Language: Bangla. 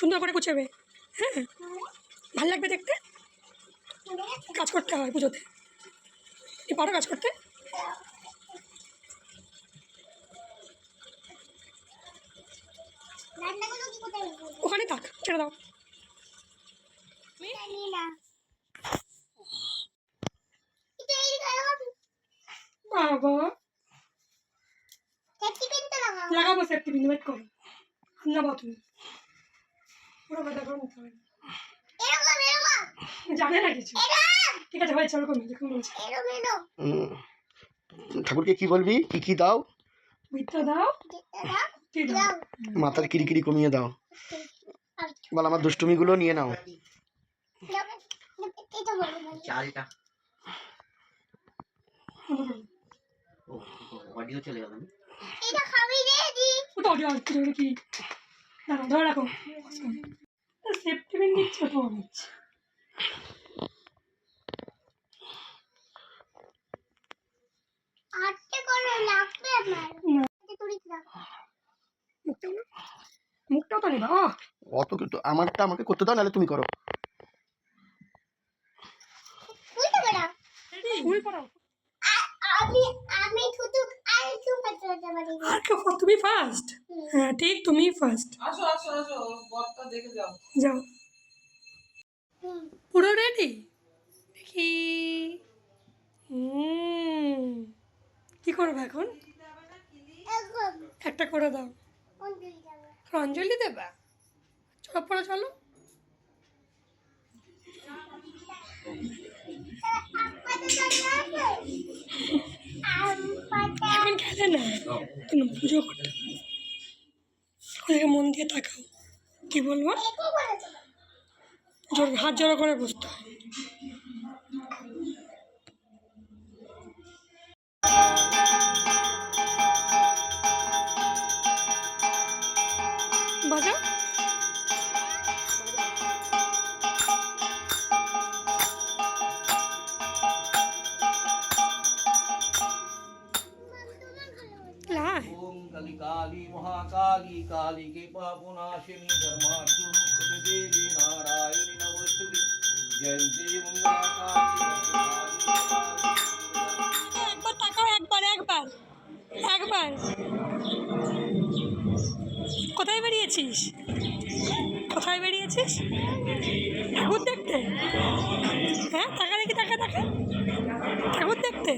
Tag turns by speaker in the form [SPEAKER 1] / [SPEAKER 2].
[SPEAKER 1] সুন্দর করে গুছাবে। হ্যাঁ, ভাল লাগবে দেখতে। কাজ করতে হয় পুজোতে। তুই পারো কাজ করতে? ওখানে থাক, ছেড়ে দাও। বাবা লাগাবো সেফটি পিন, ওয়েট করো। লাগাবো তুমি, পুরো কথা করো নিতে হবে, জানে না কিছু। ঠিক আছে হয়েছে, ওরকম দেখুন বলছি।
[SPEAKER 2] ঠাকুরকে কি বলবি? কি কি দাও?
[SPEAKER 1] মিথ্যা দাও, কি দাও?
[SPEAKER 2] মাথার কিরিকিরি কমিয়ে দাও। বল আমার দুষ্টুমিগুলো নিয়ে নাও। চালটা অডিও চলে গেল।
[SPEAKER 1] এটা খাবি রে দি। ওটা অডিও আসছে কি? দাঁড়াও, ধরে রাখো। সেফটি পিন দিচ্ছ তো আমি। আটটা করে লাগবে আমার। না তুই রাখ। মুখটাও তো নেবা।
[SPEAKER 2] অত কিন্তু আমারটা আমাকে করতে দাও, নাহলে তুমি করো।
[SPEAKER 1] তুমি ফার্স্ট। হ্যাঁ ঠিক, তুমি ফার্স্ট।
[SPEAKER 3] আসো আসো আসো, বরটা দেখে যাও।
[SPEAKER 1] যাও, পুরো রেডি? দেখি। কি করবে এখন? একটা করে দাও। অঞ্জলি দেবা? চলো পড়া, চলো। এখন খেলে না, তুমি পুজো করতে। ওদিকে মন দিয়ে তাকাও। কি বলবো? জোর হাত জোড়া করে বসতে হয়। বাজা।
[SPEAKER 4] ओम कली काली महाकाली काली के पापुनाशिनी धर्माशु मुक्ति देवी नारायणी नमोस्तुते जयंती मंगला
[SPEAKER 1] একবার তাকাও, একবার একবার একবার। কোথায় বেরিয়েছিস? কোথায় বেরিয়েছিস? ঠাকুর দেখতে? হ্যাঁ, টাকা দেখি, টাকা টাকা ঠাকুর দেখতে।